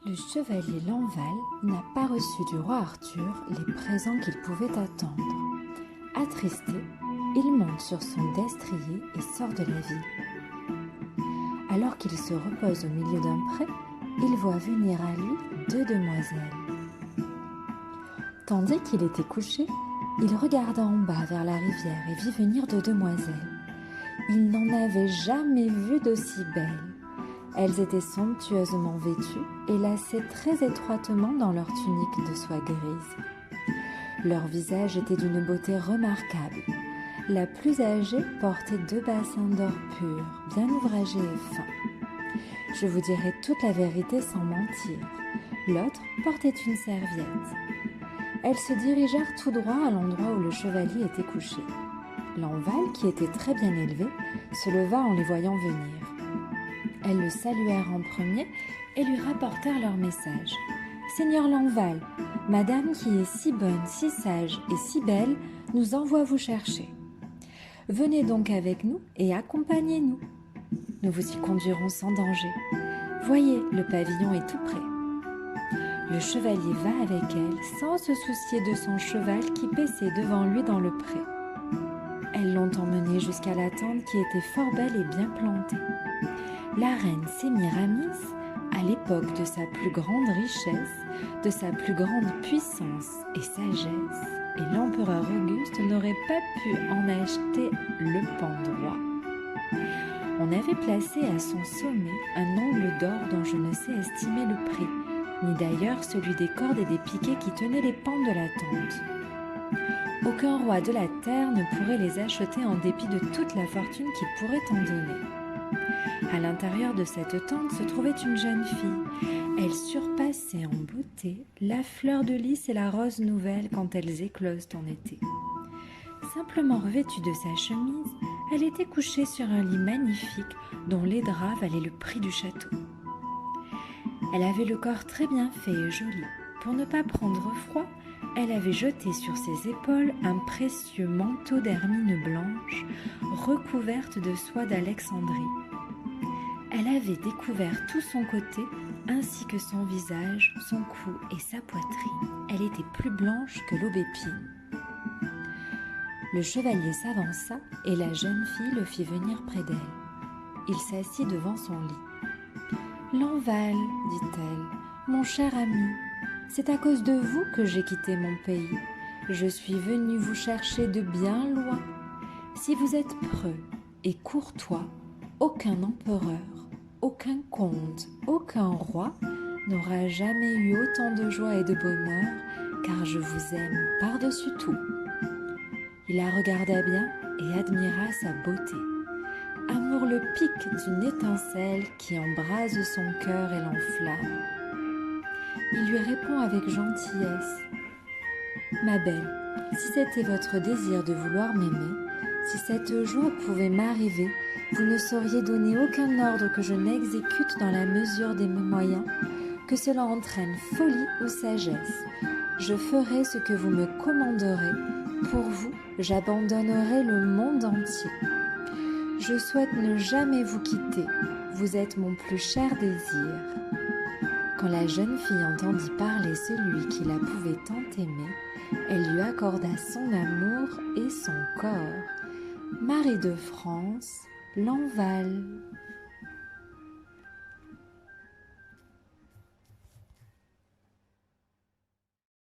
Le chevalier Lanval n'a pas reçu du roi Arthur les présents qu'il pouvait attendre. Attristé, il monte sur son destrier et sort de la ville. Alors qu'il se repose au milieu d'un pré, il voit venir à lui 2 demoiselles. Tandis qu'il était couché, il regarda en bas vers la rivière et vit venir 2 demoiselles. Il n'en avait jamais vu d'aussi belles. Elles étaient somptueusement vêtues et lacées très étroitement dans leur tunique de soie grise. Leur visage était d'une beauté remarquable. La plus âgée portait 2 bassins d'or pur, bien ouvragés et fins. Je vous dirai toute la vérité sans mentir. L'autre portait une serviette. Elles se dirigèrent tout droit à l'endroit où le chevalier était couché. Lanval, qui était très bien élevé, se leva en les voyant venir. Elles le saluèrent en premier et lui rapportèrent leur message. « Seigneur Lanval, madame qui est si bonne, si sage et si belle, nous envoie vous chercher. Venez donc avec nous et accompagnez-nous. Nous vous y conduirons sans danger. Voyez, le pavillon est tout près. » Le chevalier va avec elle sans se soucier de son cheval qui paissait devant lui dans le pré. Elles l'ont emmené jusqu'à la tente qui était fort belle et bien plantée. La reine Sémiramis, à l'époque de sa plus grande richesse, de sa plus grande puissance et sagesse, et l'empereur Auguste n'aurait pas pu en acheter le pan droit. On avait placé à son sommet un angle d'or dont je ne sais estimer le prix, ni d'ailleurs celui des cordes et des piquets qui tenaient les pans de la tente. Aucun roi de la terre ne pourrait les acheter en dépit de toute la fortune qu'il pourrait en donner. À l'intérieur de cette tente se trouvait une jeune fille. Elle surpassait en beauté la fleur de lys et la rose nouvelle quand elles éclosent en été. Simplement revêtue de sa chemise, elle était couchée sur un lit magnifique dont les draps valaient le prix du château. Elle avait le corps très bien fait et joli. Pour ne pas prendre froid, elle avait jeté sur ses épaules un précieux manteau d'hermine blanche recouverte de soie d'Alexandrie. Elle avait découvert tout son côté ainsi que son visage, son cou et sa poitrine. Elle était plus blanche que l'aubépine. Le chevalier s'avança et la jeune fille le fit venir près d'elle. Il s'assit devant son lit. « Lanval, dit-elle, mon cher ami, c'est à cause de vous que j'ai quitté mon pays. Je suis venue vous chercher de bien loin. Si vous êtes preux et courtois, aucun empereur, aucun comte, aucun roi n'aura jamais eu autant de joie et de bonheur, car je vous aime par-dessus tout. » Il la regarda bien et admira sa beauté. Amour le pic d'une étincelle qui embrase son cœur et l'enflamme. Il lui répond avec gentillesse. « Ma belle, si c'était votre désir de vouloir m'aimer, si cette joie pouvait m'arriver, vous ne sauriez donner aucun ordre que je n'exécute dans la mesure de mes moyens, que cela entraîne folie ou sagesse. Je ferai ce que vous me commanderez. Pour vous, j'abandonnerai le monde entier. Je souhaite ne jamais vous quitter. Vous êtes mon plus cher désir. » Quand la jeune fille entendit parler celui qui la pouvait tant aimer, elle lui accorda son amour et son corps. Marie de France, Lanval.